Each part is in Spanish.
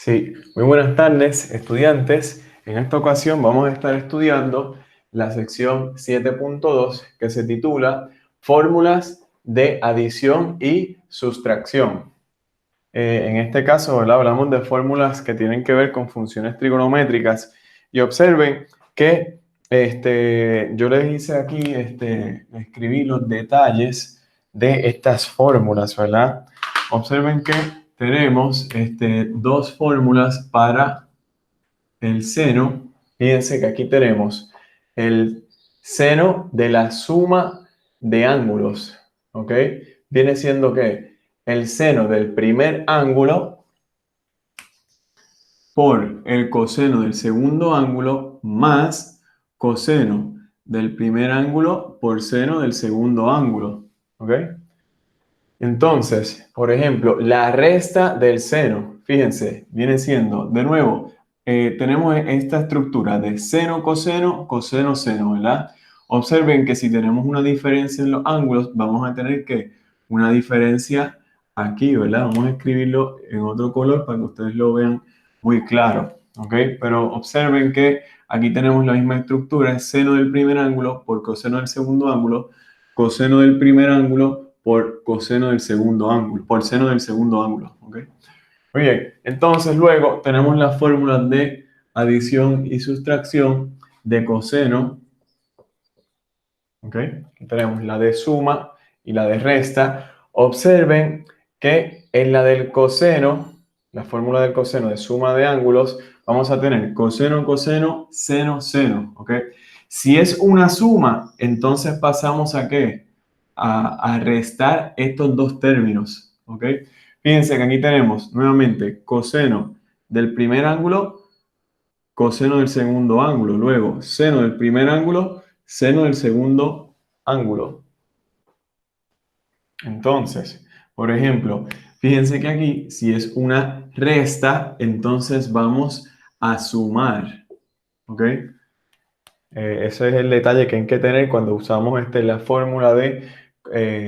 Sí, muy buenas tardes, estudiantes. En esta ocasión vamos a estar estudiando la sección 7.2 que se titula Fórmulas de adición y sustracción. En este caso, ¿verdad? Hablamos de fórmulas que tienen que ver con funciones trigonométricas y observen que yo les hice aquí, escribí los detalles de estas fórmulas, ¿verdad? Observen que tenemos dos fórmulas para el seno. Fíjense que aquí tenemos el seno de la suma de ángulos, ¿ok? Viene siendo que el seno del primer ángulo por el coseno del segundo ángulo más coseno del primer ángulo por seno del segundo ángulo, ¿ok? Entonces, por ejemplo, la resta del seno, fíjense, viene siendo, de nuevo, tenemos esta estructura de seno, coseno, coseno, seno, ¿verdad? Observen que si tenemos una diferencia en los ángulos, vamos a tener que una diferencia aquí, ¿verdad? Vamos a escribirlo en otro color para que ustedes lo vean muy claro, ¿ok? Pero observen que aquí tenemos la misma estructura, es seno del primer ángulo por coseno del segundo ángulo, coseno del primer ángulo por coseno del segundo ángulo, por seno del segundo ángulo, ¿ok? Muy bien, entonces luego tenemos las fórmulas de adición y sustracción de coseno, ¿ok? Aquí tenemos la de suma y la de resta. Observen que en la del coseno, la fórmula del coseno de suma de ángulos, vamos a tener coseno, coseno, seno, seno, ¿ok? Si es una suma, entonces pasamos a ¿qué? A restar estos dos términos, ¿ok? Fíjense que aquí tenemos nuevamente coseno del primer ángulo, coseno del segundo ángulo, luego seno del primer ángulo, seno del segundo ángulo. Entonces, por ejemplo, fíjense que aquí, si es una resta, entonces vamos a sumar, ¿ok? Ese es el detalle que hay que tener cuando usamos la fórmula de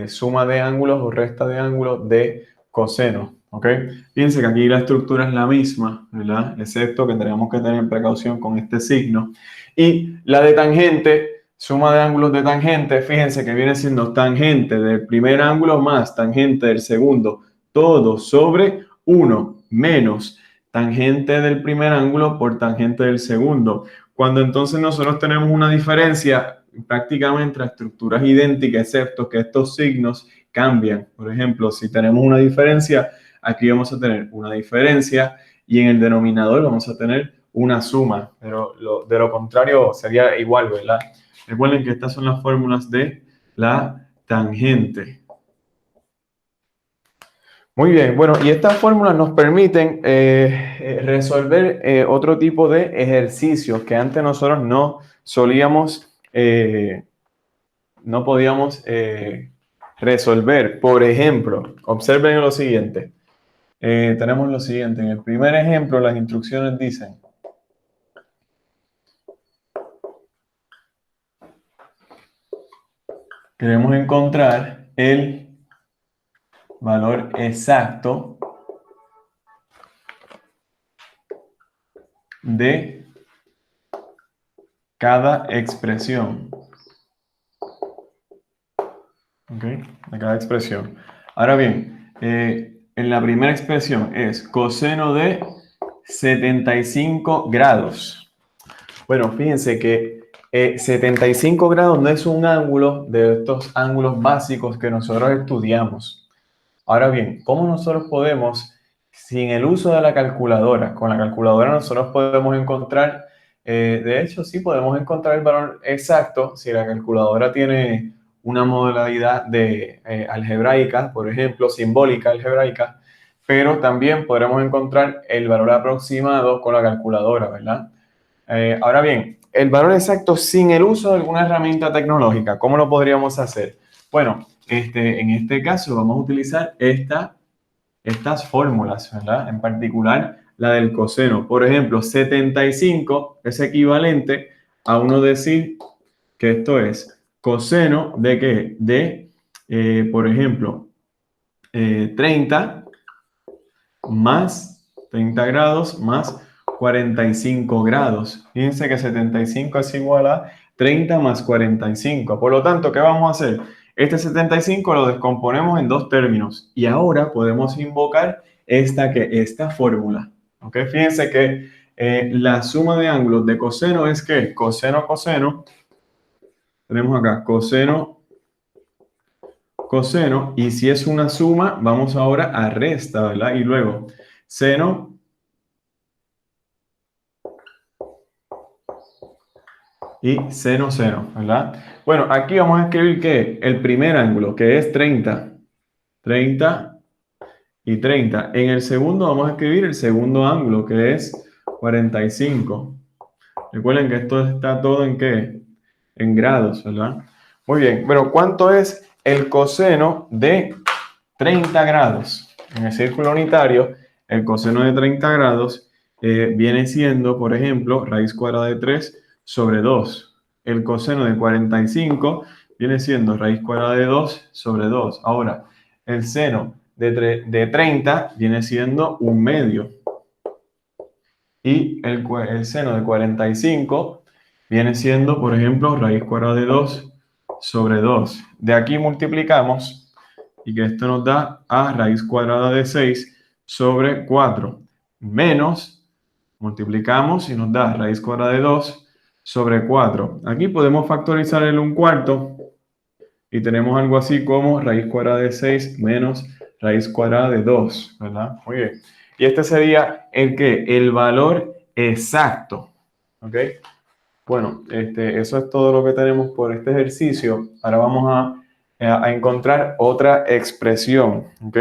suma de ángulos o resta de ángulos de coseno, ¿ok? Fíjense que aquí la estructura es la misma, ¿verdad? Excepto que tenemos que tener precaución con este signo. Y la de tangente, suma de ángulos de tangente, fíjense que viene siendo tangente del primer ángulo más tangente del segundo, todo sobre 1 menos tangente del primer ángulo por tangente del segundo. Cuando entonces nosotros tenemos una diferencia prácticamente la estructura es idéntica, excepto que estos signos cambian. Por ejemplo, si tenemos una diferencia, aquí vamos a tener una diferencia y en el denominador vamos a tener una suma, pero de lo contrario sería igual, ¿verdad? Recuerden que estas son las fórmulas de la tangente. Muy bien, bueno, y estas fórmulas nos permiten resolver otro tipo de ejercicios que antes nosotros no solíamos, no podíamos resolver. Por ejemplo, observen lo siguiente. Tenemos lo siguiente. En el primer ejemplo, las instrucciones dicen, queremos encontrar el valor exacto de cada expresión. ¿Ok? De cada expresión. Ahora bien, en la primera expresión es coseno de 75 grados. Bueno, fíjense que 75 grados no es un ángulo de estos ángulos básicos que nosotros estudiamos. Ahora bien, ¿cómo nosotros podemos, sin el uso de la calculadora, con la calculadora nosotros podemos encontrar, de hecho sí podemos encontrar el valor exacto si la calculadora tiene una modalidad de algebraica, por ejemplo, simbólica algebraica, pero también podremos encontrar el valor aproximado con la calculadora, ¿verdad? Ahora bien, el valor exacto sin el uso de alguna herramienta tecnológica, ¿cómo lo podríamos hacer? Bueno, en este caso vamos a utilizar estas fórmulas, ¿verdad? En particular la del coseno. Por ejemplo, 75 es equivalente a uno decir que esto es coseno de ¿qué? De, por ejemplo, 30 más 30 grados más 45 grados. Fíjense que 75 es igual a 30 más 45. Por lo tanto, ¿qué vamos a hacer? Este 75 lo descomponemos en dos términos y ahora podemos invocar esta fórmula. ¿Ok? Fíjense que la suma de ángulos de coseno es que coseno, coseno. Tenemos acá coseno, coseno. Y si es una suma, vamos ahora a resta, ¿verdad? Y luego seno y seno, seno, ¿verdad? Bueno, aquí vamos a escribir que el primer ángulo, que es 30, 30 y 30. En el segundo vamos a escribir el segundo ángulo, que es 45. Recuerden que esto está todo en ¿qué? En grados, ¿verdad? Muy bien, pero ¿cuánto es el coseno de 30 grados? En el círculo unitario, el coseno de 30 grados viene siendo, por ejemplo, raíz cuadrada de 3 sobre 2. El coseno de 45 viene siendo raíz cuadrada de 2 sobre 2. Ahora, el seno de 30 viene siendo un medio. Y el seno de 45 viene siendo, por ejemplo, raíz cuadrada de 2 sobre 2. De aquí multiplicamos y que esto nos da a raíz cuadrada de 6 sobre 4. Menos, multiplicamos y nos da raíz cuadrada de 2 sobre 4. Aquí podemos factorizar el 1/4 y tenemos algo así como raíz cuadrada de 6 menos raíz cuadrada de 2, ¿verdad? Muy bien. Y este sería el que el valor exacto, ¿ok? Bueno, eso es todo lo que tenemos por este ejercicio. Ahora vamos a encontrar otra expresión, ¿ok?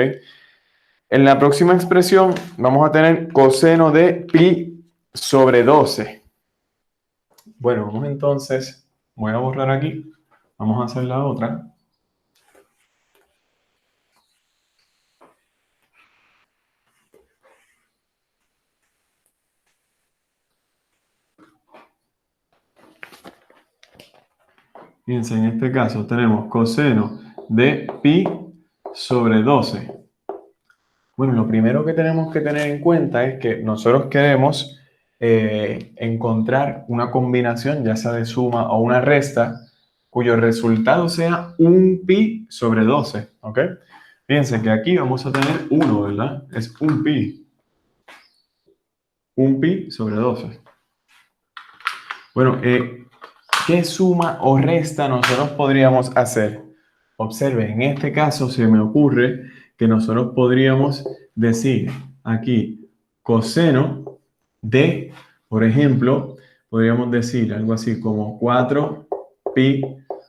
En la próxima expresión vamos a tener coseno de pi sobre 12. Bueno, vamos entonces, voy a borrar aquí, vamos a hacer la otra. Fíjense, en este caso tenemos coseno de pi sobre 12. Bueno, lo primero que tenemos que tener en cuenta es que nosotros queremos encontrar una combinación, ya sea de suma o una resta, cuyo resultado sea un pi sobre 12, ¿ok? Fíjense que aquí vamos a tener 1, ¿verdad? Es un pi. Un pi sobre 12. Bueno, ¿qué suma o resta nosotros podríamos hacer? Observen, en este caso se me ocurre que nosotros podríamos decir aquí coseno de, por ejemplo, podríamos decir algo así como 4 pi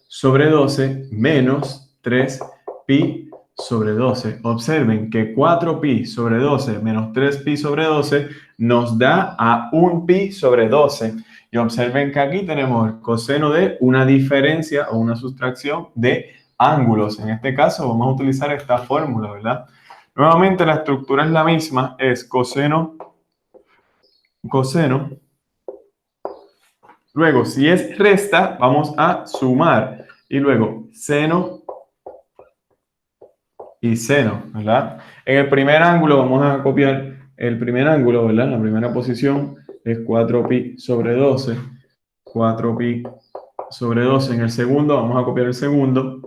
sobre 12 menos 3 pi sobre 12. Observen que 4 pi sobre 12 menos 3 pi sobre 12 nos da a 1 pi sobre 12. Y observen que aquí tenemos el coseno de una diferencia o una sustracción de ángulos. En este caso vamos a utilizar esta fórmula, ¿verdad? Nuevamente la estructura es la misma, es coseno, coseno. Luego, si es resta, vamos a sumar. Y luego, seno y seno, ¿verdad? En el primer ángulo vamos a copiar el primer ángulo, ¿verdad? La primera posición es 4pi sobre 12. 4pi sobre 12. En el segundo vamos a copiar el segundo.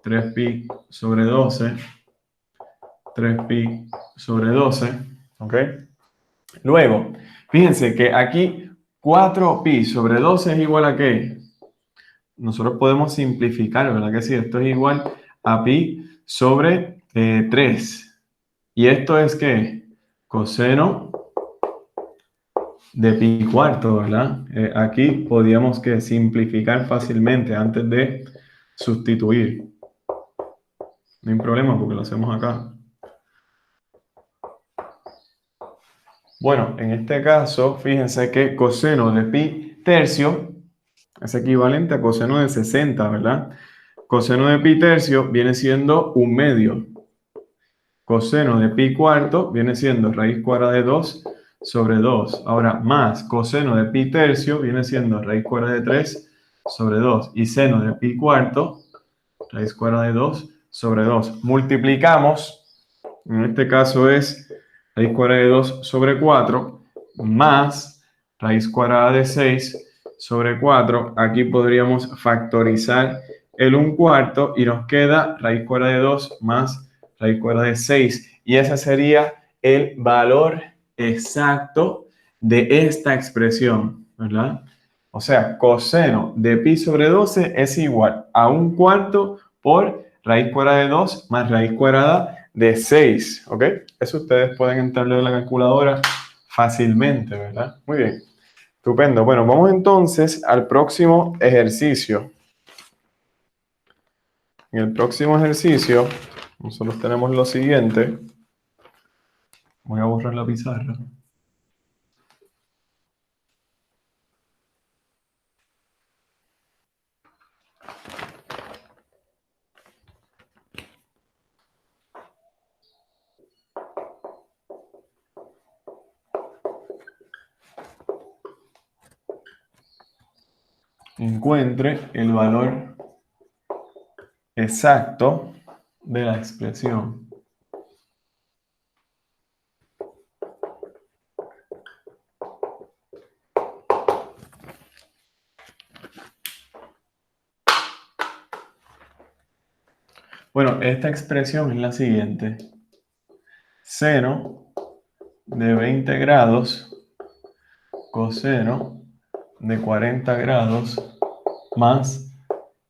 3pi sobre 12. 3pi sobre 12. ¿Ok? Luego, fíjense que aquí 4pi sobre 12 es igual a ¿qué? Nosotros podemos simplificar, ¿verdad que sí? Esto es igual a pi sobre 3. ¿Y esto es qué? Coseno de pi cuarto, ¿verdad? Aquí podríamos que simplificar fácilmente antes de sustituir. No hay problema porque lo hacemos acá. Bueno, en este caso, fíjense que coseno de pi tercio es equivalente a coseno de 60, ¿verdad? Coseno de pi tercio viene siendo un medio. Coseno de pi cuarto viene siendo raíz cuadrada de 2 sobre 2. Ahora, más coseno de pi tercio viene siendo raíz cuadrada de 3 sobre 2. Y seno de pi cuarto, raíz cuadrada de 2 sobre 2. Multiplicamos, en este caso es raíz cuadrada de 2 sobre 4 más raíz cuadrada de 6 sobre 4. Aquí podríamos factorizar el 1/4 y nos queda raíz cuadrada de 2 más raíz cuadrada de 6. Y ese sería el valor exacto de esta expresión, ¿verdad? O sea, coseno de pi sobre 12 es igual a 1/4 por raíz cuadrada de 2 más raíz cuadrada de 6, ¿ok? Eso ustedes pueden entrarle en la calculadora fácilmente, ¿verdad? Muy bien, estupendo. Bueno, vamos entonces al próximo ejercicio. En el próximo ejercicio, nosotros tenemos lo siguiente. Voy a borrar la pizarra. Encuentre el valor exacto de la expresión. Bueno, esta expresión es la siguiente. Seno de 20 grados coseno de 40 grados más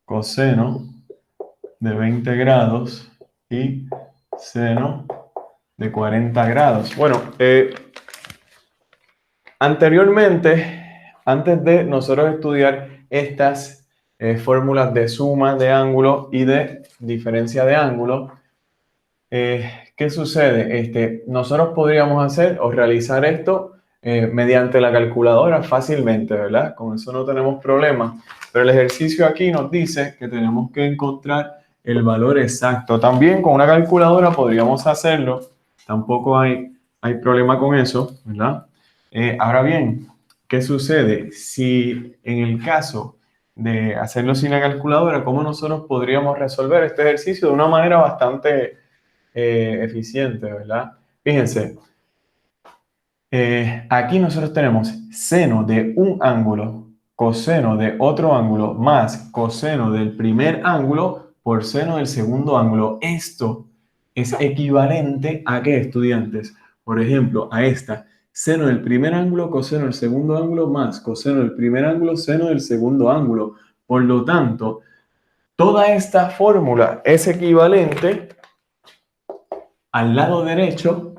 coseno de 20 grados y seno de 40 grados. Bueno, anteriormente, antes de nosotros estudiar estas fórmulas de suma de ángulo y de diferencia de ángulo, ¿qué sucede? Nosotros podríamos hacer o realizar esto mediante la calculadora fácilmente, ¿verdad? Con eso no tenemos problema. Pero el ejercicio aquí nos dice que tenemos que encontrar el valor exacto. También con una calculadora podríamos hacerlo. Tampoco hay problema con eso, ¿verdad? Ahora bien, ¿qué sucede? Si en el caso de hacerlo sin la calculadora, ¿cómo nosotros podríamos resolver este ejercicio de una manera bastante eficiente, ¿verdad? Fíjense, aquí nosotros tenemos seno de un ángulo, coseno de otro ángulo, más coseno del primer ángulo por seno del segundo ángulo. Esto es equivalente a ¿qué, estudiantes? Por ejemplo, a esta. Seno del primer ángulo, coseno del segundo ángulo, más coseno del primer ángulo, seno del segundo ángulo. Por lo tanto, toda esta fórmula es equivalente al lado derecho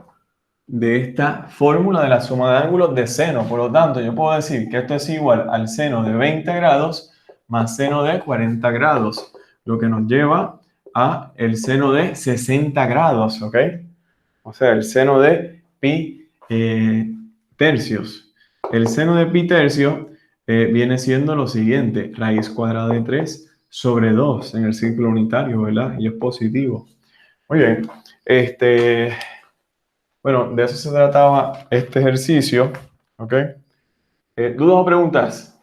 de esta fórmula de la suma de ángulos de seno. Por lo tanto, yo puedo decir que esto es igual al seno de 20 grados más seno de 40 grados, lo que nos lleva a el seno de 60 grados, ¿ok? O sea, el seno de pi tercios. El seno de pi tercios viene siendo lo siguiente, raíz cuadrada de 3 sobre 2 en el círculo unitario, ¿verdad? Y es positivo. Muy bien, bueno, de eso se trataba este ejercicio, ¿ok? ¿Dudas o preguntas?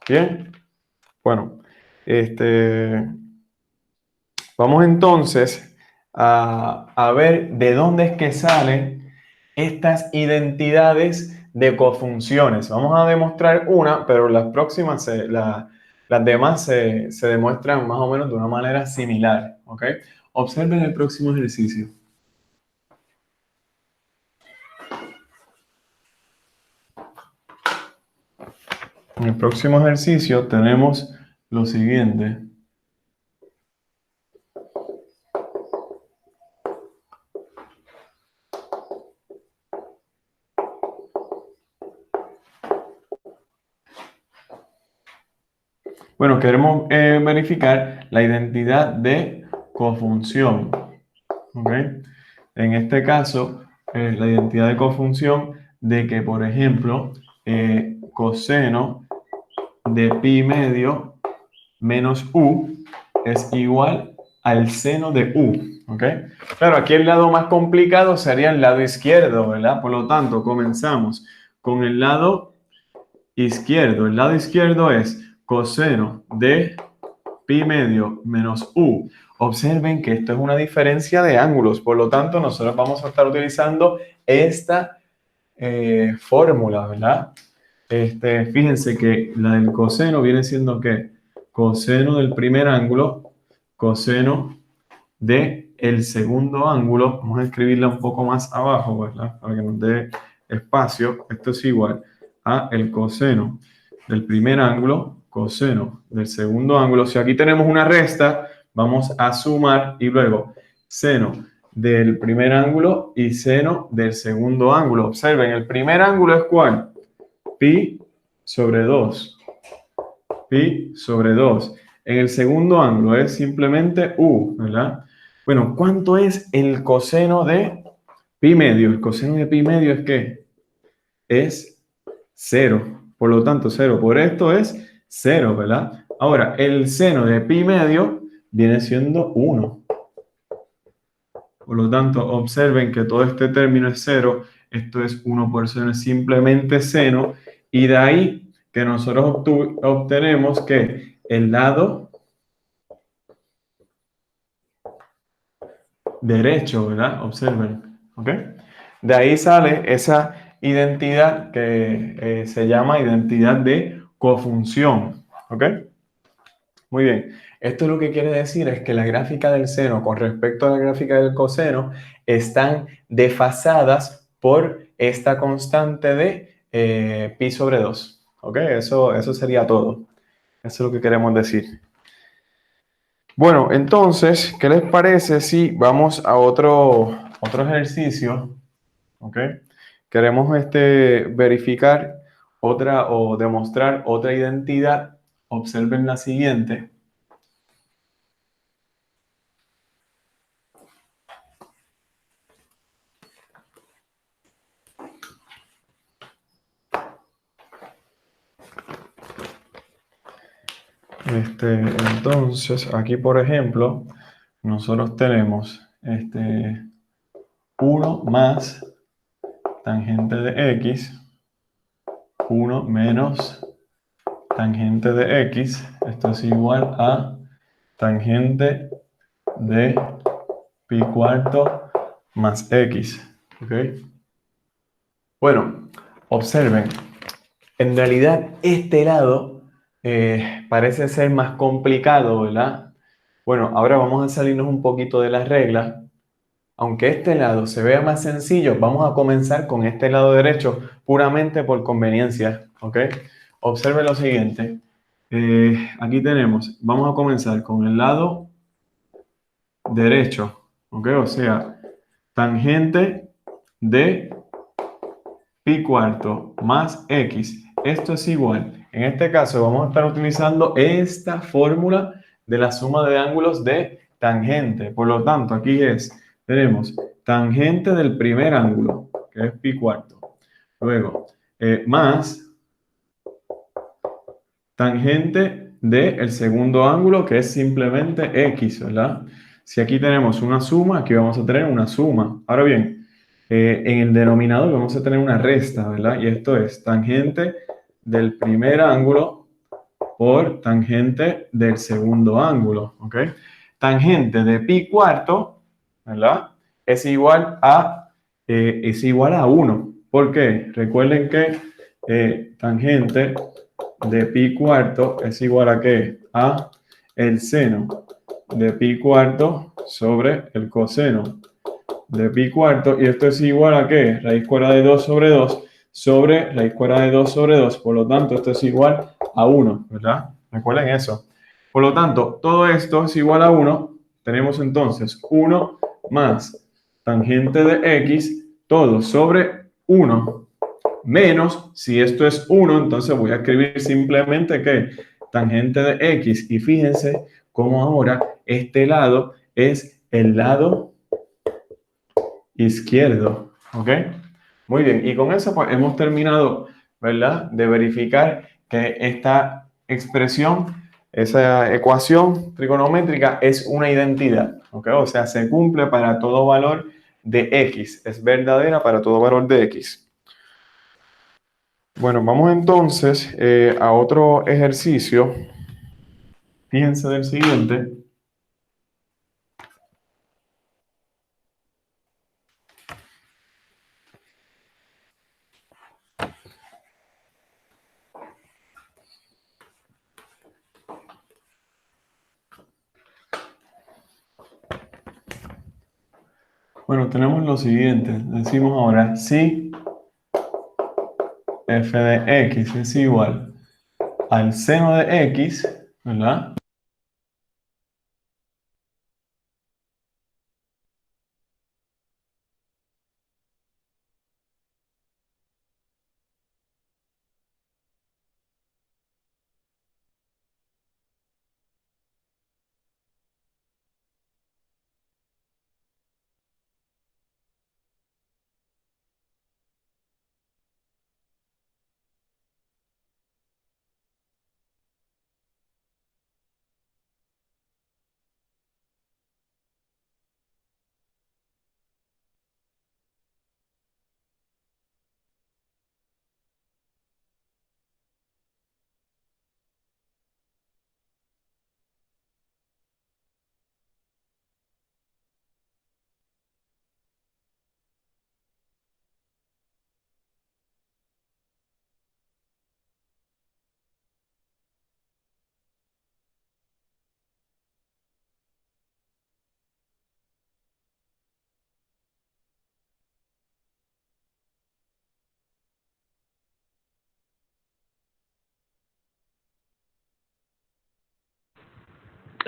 ¿Bien? Bueno, vamos entonces a ver de dónde es que salen estas identidades de cofunciones. Vamos a demostrar una, pero las próximas, las demás se demuestran más o menos de una manera similar, ¿ok? Observen el próximo ejercicio. En el próximo ejercicio tenemos lo siguiente. Bueno, queremos verificar la identidad de cofunción. ¿Ok? En este caso, la identidad de cofunción de que, por ejemplo, coseno de pi medio menos u es igual al seno de u. ¿Ok? Claro, aquí el lado más complicado sería el lado izquierdo, ¿verdad? Por lo tanto, comenzamos con el lado izquierdo. El lado izquierdo es coseno de pi medio menos u. Observen que esto es una diferencia de ángulos, por lo tanto nosotros vamos a estar utilizando esta fórmula, ¿verdad? Fíjense que la del coseno viene siendo ¿qué? Coseno del primer ángulo, coseno del segundo ángulo. Vamos a escribirla un poco más abajo, ¿verdad? Para que nos dé espacio. Esto es igual a el coseno del primer ángulo, coseno del segundo ángulo. Si aquí tenemos una resta, vamos a sumar y luego seno del primer ángulo y seno del segundo ángulo. Observen, el primer ángulo es ¿cuál? Pi sobre 2. Pi sobre 2. En el segundo ángulo es simplemente u, ¿verdad? Bueno, ¿cuánto es el coseno de pi medio? El coseno de pi medio es ¿qué? Es 0. Por lo tanto, 0 por esto es 0, ¿verdad? Ahora, el seno de pi medio viene siendo 1. Por lo tanto, observen que todo este término es 0. Esto es 1 por seno, es simplemente seno. Y de ahí que nosotros obtenemos que el lado derecho, ¿verdad? Observen, ¿ok? De ahí sale esa identidad que se llama identidad de cofunción, ¿ok? Muy bien. Esto lo que quiere decir es que la gráfica del seno con respecto a la gráfica del coseno están desfasadas por esta constante de pi sobre 2, ¿ok? Eso sería todo. Eso es lo que queremos decir. Bueno, entonces, ¿qué les parece si vamos a otro ejercicio? ¿Ok? Queremos verificar otra o demostrar otra identidad. Observen la siguiente. Entonces, aquí por ejemplo, nosotros tenemos 1 más tangente de x, 1 menos tangente de x, esto es igual a tangente de pi cuarto más x. ¿Ok? Bueno, observen, en realidad este lado parece ser más complicado, ¿verdad? Bueno, ahora vamos a salirnos un poquito de las reglas. Aunque este lado se vea más sencillo, vamos a comenzar con este lado derecho puramente por conveniencia, ¿ok? Observen lo siguiente. Aquí tenemos, vamos a comenzar con el lado derecho, ¿ok? O sea, tangente de pi cuarto más x. Esto es igual. En este caso vamos a estar utilizando esta fórmula de la suma de ángulos de tangente. Por lo tanto, aquí tenemos tangente del primer ángulo, que es pi cuarto. Luego, más tangente del segundo ángulo, que es simplemente x, ¿verdad? Si aquí tenemos una suma, aquí vamos a tener una suma. Ahora bien, en el denominador vamos a tener una resta, ¿verdad? Y esto es tangente del primer ángulo por tangente del segundo ángulo, ¿ok? Tangente de pi cuarto, ¿verdad? Es igual a 1. ¿Por qué? Recuerden que tangente de pi cuarto es igual a ¿qué? A el seno de pi cuarto sobre el coseno de pi cuarto, y esto es igual a ¿qué? Raíz cuadrada de 2 sobre 2 sobre raíz cuadrada de 2 sobre 2. Por lo tanto, esto es igual a 1, ¿verdad? Recuerden eso. Por lo tanto, todo esto es igual a 1. Tenemos entonces 1 más tangente de x, todo sobre 1, menos, si esto es 1, entonces voy a escribir simplemente que tangente de x. Y fíjense cómo ahora este lado es el lado izquierdo, ¿ok? Muy bien, y con eso pues hemos terminado, ¿verdad? De verificar que esta expresión, esa ecuación trigonométrica es una identidad, ¿ok? O sea, se cumple para todo valor de x, es verdadera para todo valor de x. Bueno, vamos entonces a otro ejercicio. Fíjense del siguiente. Bueno, tenemos lo siguiente. Decimos ahora si f de x es igual al seno de x, ¿verdad?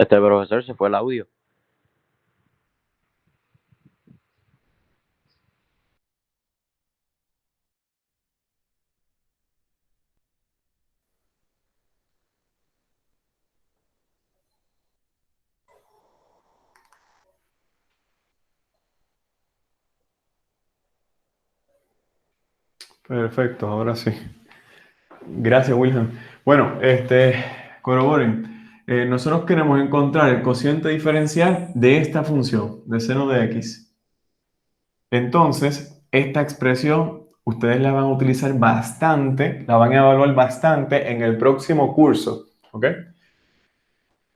Profesor, se fue el audio. Perfecto, ahora sí. Gracias, Wilhelm. Bueno, corroboren. Nosotros queremos encontrar el cociente diferencial de esta función, de seno de x. Entonces, esta expresión ustedes la van a utilizar bastante, la van a evaluar bastante en el próximo curso, ¿ok?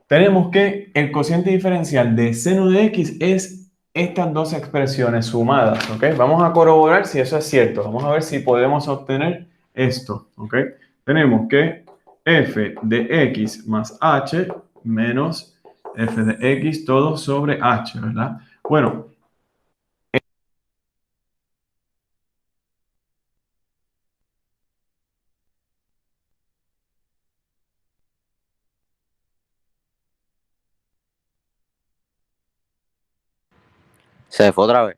Tenemos que el cociente diferencial de seno de x es estas dos expresiones sumadas, ¿ok? Vamos a corroborar si eso es cierto. Vamos a ver si podemos obtener esto, ¿ok? Tenemos que f de x más h menos f de x todo sobre h, ¿verdad? Bueno, Se fue otra vez.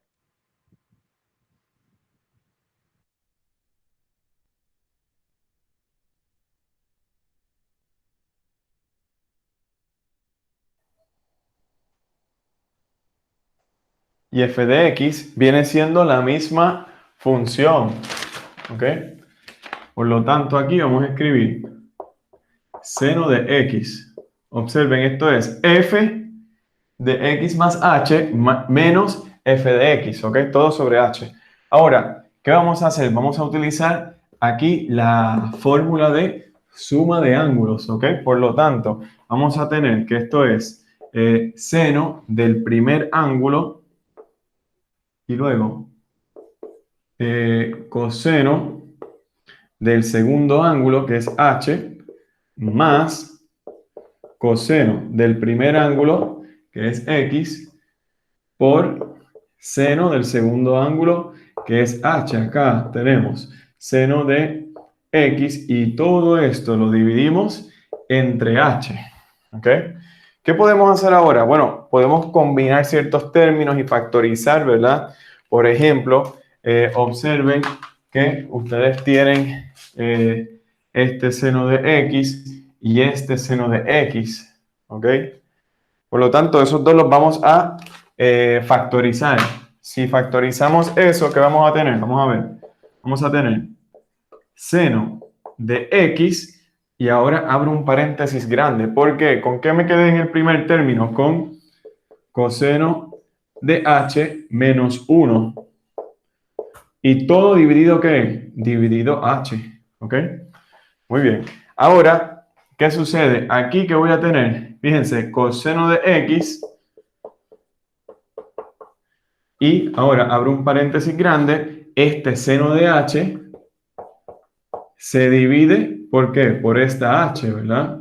y f de x viene siendo la misma función, ¿ok? Por lo tanto, aquí vamos a escribir seno de x. Observen, esto es f de x más h menos f de x, ¿ok? Todo sobre h. Ahora, ¿qué vamos a hacer? Vamos a utilizar aquí la fórmula de suma de ángulos, ¿ok? Por lo tanto, vamos a tener que esto es seno del primer ángulo y luego coseno del segundo ángulo, que es h, más coseno del primer ángulo, que es x, por seno del segundo ángulo, que es h. Acá tenemos seno de x y todo esto lo dividimos entre h. ¿Ok? ¿Qué podemos hacer ahora? Bueno, podemos combinar ciertos términos y factorizar, ¿verdad? Por ejemplo, observen que ustedes tienen este seno de x y este seno de x. ¿Ok? Por lo tanto, esos dos los vamos a factorizar. Si factorizamos eso, ¿qué vamos a tener? Vamos a ver. Vamos a tener seno de x y ahora abro un paréntesis grande. ¿Por qué? ¿Con qué me quedé en el primer término? Con coseno de h menos 1. ¿Y todo dividido qué? Dividido h. ¿Ok? Muy bien. Ahora, ¿qué sucede? Aquí, ¿qué voy a tener? Fíjense, coseno de x. Y ahora abro un paréntesis grande, este seno de h se divide, ¿por qué? Por esta h, ¿verdad?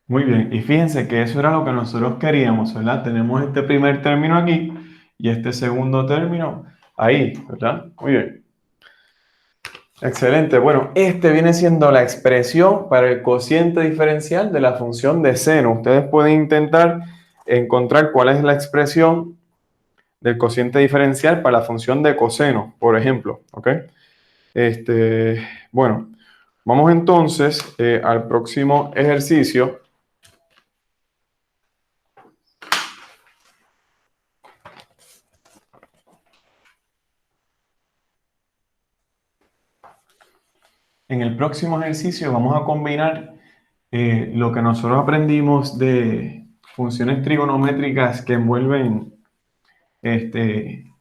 Muy bien, y fíjense que eso era lo que nosotros queríamos, ¿verdad? Tenemos este primer término aquí y este segundo término ahí, ¿verdad? Muy bien. Excelente. Bueno, este viene siendo la expresión para el cociente diferencial de la función de seno. Ustedes pueden intentar encontrar cuál es la expresión del cociente diferencial para la función de coseno, por ejemplo, ¿ok? Bueno, vamos entonces al próximo ejercicio. En el próximo ejercicio vamos a combinar lo que nosotros aprendimos de funciones trigonométricas que envuelven este,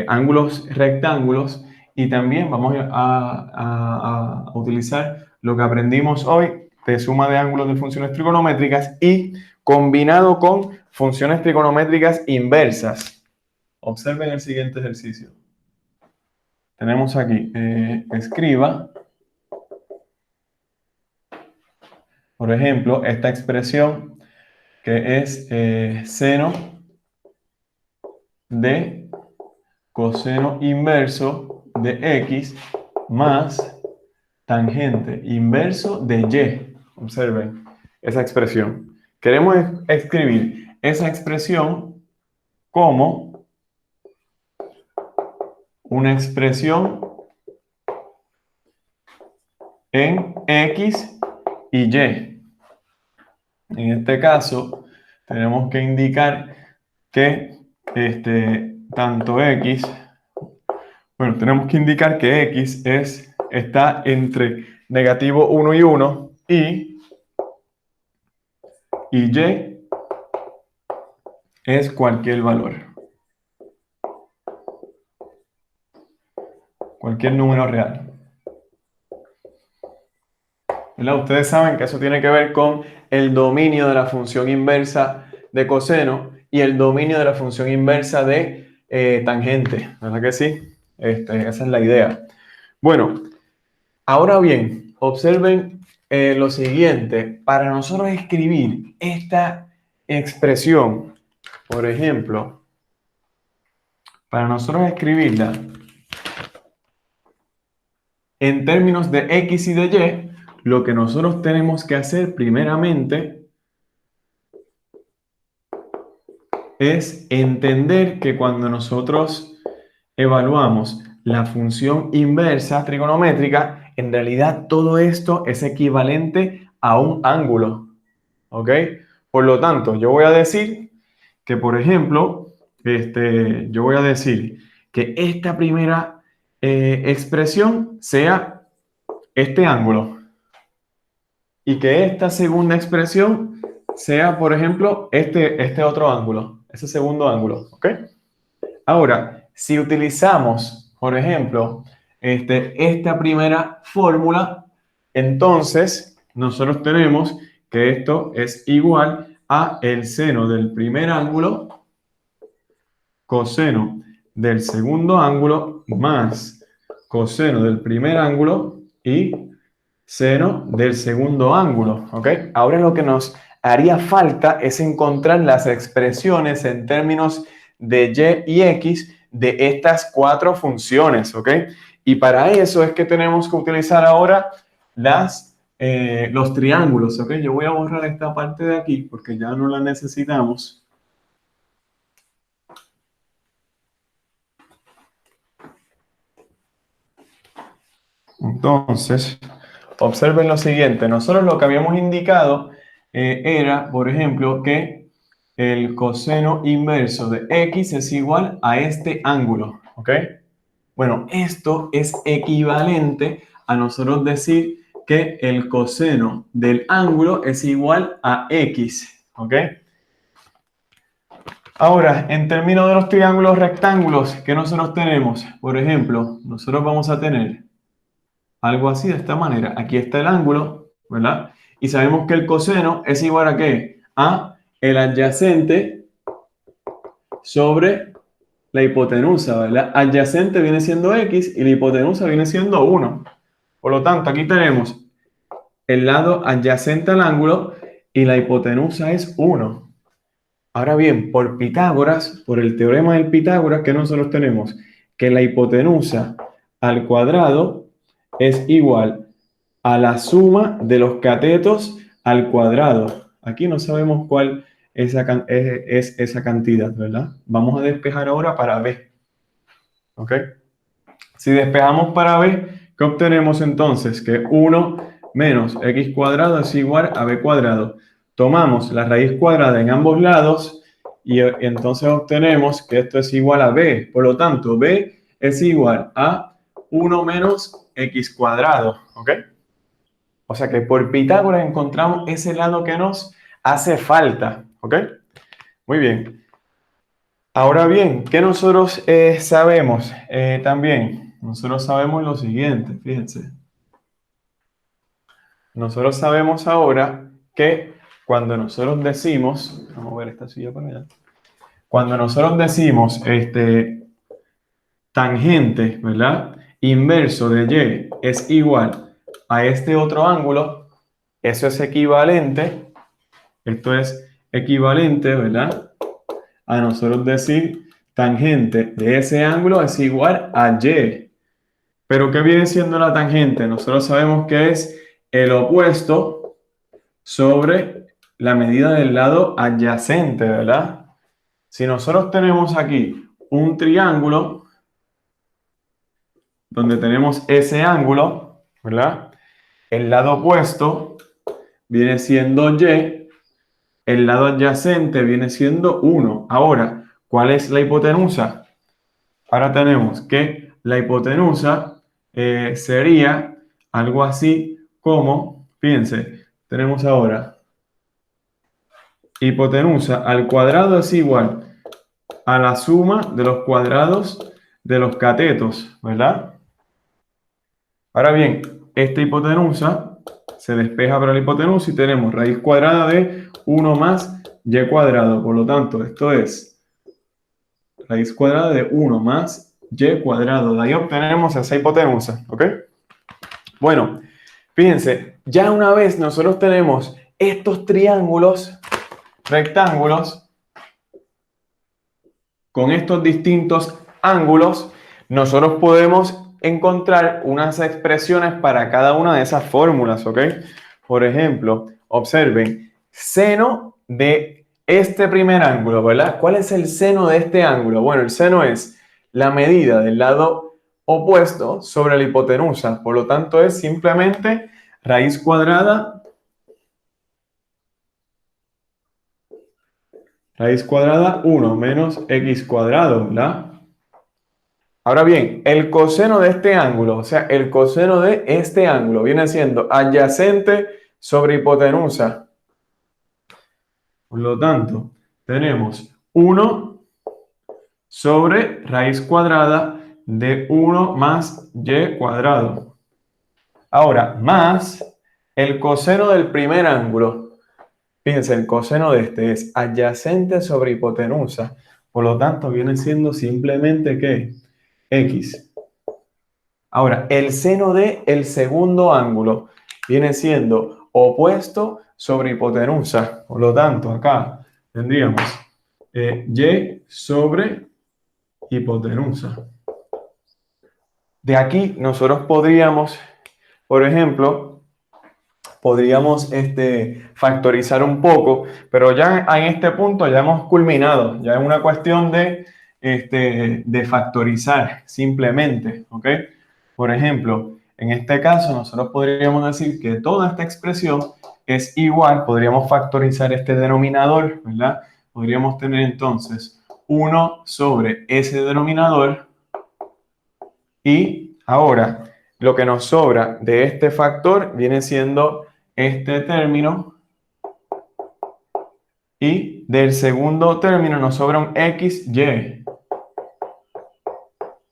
ángulos rectángulos y también vamos a utilizar lo que aprendimos hoy de suma de ángulos de funciones trigonométricas y combinado con funciones trigonométricas inversas. Observen el siguiente ejercicio. Tenemos aquí, escriba, por ejemplo, esta expresión que es seno de coseno inverso de x más tangente inverso de y. Observen esa expresión. Queremos escribir esa expresión como una expresión en x y y. En este caso, tenemos que indicar que tanto x, bueno, tenemos que indicar que x está entre negativo 1 y 1 y y es cualquier valor, cualquier número real. ¿Verdad? Ustedes saben que eso tiene que ver con el dominio de la función inversa de coseno y el dominio de la función inversa de tangente, ¿verdad que sí? Esa es la idea. Bueno, ahora bien, observen lo siguiente. Para nosotros escribir esta expresión, por ejemplo, para nosotros escribirla en términos de x y de y, lo que nosotros tenemos que hacer primeramente es entender que cuando nosotros evaluamos la función inversa trigonométrica, en realidad todo esto es equivalente a un ángulo, ¿ok? Por lo tanto, yo voy a decir que, por ejemplo, yo voy a decir que esta primera expresión sea este ángulo y que esta segunda expresión sea, por ejemplo, este otro ángulo, ese segundo ángulo, ¿ok? Ahora, si utilizamos, por ejemplo, esta primera fórmula, entonces nosotros tenemos que esto es igual a el seno del primer ángulo coseno del segundo ángulo más coseno del primer ángulo y seno del segundo ángulo, ¿ok? Ahora lo que nos haría falta es encontrar las expresiones en términos de y y x de estas cuatro funciones, ¿ok? Y para eso es que tenemos que utilizar ahora los triángulos, ¿ok? Yo voy a borrar esta parte de aquí porque ya no la necesitamos. Entonces, observen lo siguiente. Nosotros lo que habíamos indicado era, por ejemplo, que el coseno inverso de x es igual a este ángulo, ¿ok? Bueno, esto es equivalente a nosotros decir que el coseno del ángulo es igual a x, ¿ok? Ahora, en términos de los triángulos rectángulos que nosotros tenemos, por ejemplo, nosotros vamos a tener algo así de esta manera. Aquí está el ángulo, ¿verdad? Y sabemos que el coseno es igual a ¿qué? A el adyacente sobre la hipotenusa, ¿verdad? Adyacente viene siendo x y la hipotenusa viene siendo 1. Por lo tanto, aquí tenemos el lado adyacente al ángulo y la hipotenusa es 1. Ahora bien, por Pitágoras, por el teorema del Pitágoras, que nosotros tenemos que la hipotenusa al cuadrado es igual a la suma de los catetos al cuadrado. Aquí no sabemos cuál es esa cantidad, ¿verdad? Vamos a despejar ahora para B. ¿Ok? Si despejamos para B, ¿qué obtenemos entonces? Que 1 menos x cuadrado es igual a b cuadrado. Tomamos la raíz cuadrada en ambos lados y entonces obtenemos que esto es igual a b. Por lo tanto, b es igual a 1 menos x cuadrado. ¿Ok? O sea que por Pitágoras encontramos ese lado que nos hace falta. ¿Ok? Muy bien. Ahora bien, ¿qué nosotros sabemos también? Nosotros sabemos lo siguiente, fíjense. Nosotros sabemos ahora que cuando nosotros decimos, vamos a ver esta silla para allá, cuando nosotros decimos tangente, ¿verdad? Inverso de y es igual a este otro ángulo, eso es equivalente, esto es equivalente, ¿verdad? A nosotros decir tangente de ese ángulo es igual a y. Pero ¿qué viene siendo la tangente? Nosotros sabemos que es el opuesto sobre la medida del lado adyacente, ¿verdad? Si nosotros tenemos aquí un triángulo donde tenemos ese ángulo, ¿verdad? El lado opuesto viene siendo y, el lado adyacente viene siendo 1. Ahora, ¿cuál es la hipotenusa? Ahora tenemos que la hipotenusa sería algo así como, fíjense, tenemos ahora hipotenusa al cuadrado es igual a la suma de los cuadrados de los catetos, ¿verdad? Ahora bien, esta hipotenusa se despeja para la hipotenusa y tenemos raíz cuadrada de 1 más y cuadrado. Por lo tanto, esto es raíz cuadrada de 1 más y cuadrado. De ahí obtenemos esa hipotenusa, ¿ok? Bueno, fíjense, ya una vez nosotros tenemos estos triángulos, rectángulos, con estos distintos ángulos, nosotros podemos encontrar unas expresiones para cada una de esas fórmulas, ¿ok? Por ejemplo, observen, seno de este primer ángulo, ¿verdad? ¿Cuál es el seno de este ángulo? Bueno, el seno es la medida del lado opuesto sobre la hipotenusa, por lo tanto es simplemente raíz cuadrada raíz cuadrada 1 menos x cuadrado, ¿verdad? Ahora bien, el coseno de este ángulo, o sea, el coseno de este ángulo viene siendo adyacente sobre hipotenusa. Por lo tanto, tenemos 1 sobre raíz cuadrada de 1 más y cuadrado. Ahora, más el coseno del primer ángulo. Fíjense, el coseno de este es adyacente sobre hipotenusa. Por lo tanto, viene siendo simplemente ¿qué? X. Ahora, el seno de el segundo ángulo viene siendo opuesto sobre hipotenusa. Por lo tanto, acá tendríamos y sobre hipotenusa. De aquí nosotros podríamos, por ejemplo, podríamos factorizar un poco, pero ya en este punto ya hemos culminado. Ya es una cuestión de factorizar simplemente, ¿ok? Por ejemplo, en este caso nosotros podríamos decir que toda esta expresión es igual, podríamos factorizar este denominador, ¿verdad? Podríamos tener entonces 1 sobre ese denominador y ahora lo que nos sobra de este factor viene siendo este término y del segundo término nos sobra un XY.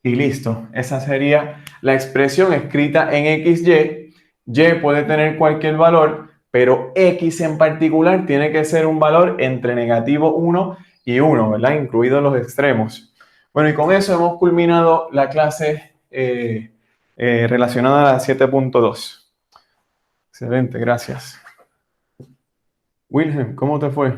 Y listo, esa sería la expresión escrita en XY. Y puede tener cualquier valor, pero X en particular tiene que ser un valor entre negativo 1 y 1, ¿verdad? Incluidos los extremos. Bueno, y con eso hemos culminado la clase relacionada a la 7.2. Excelente, gracias. Wilhelm, ¿cómo te fue?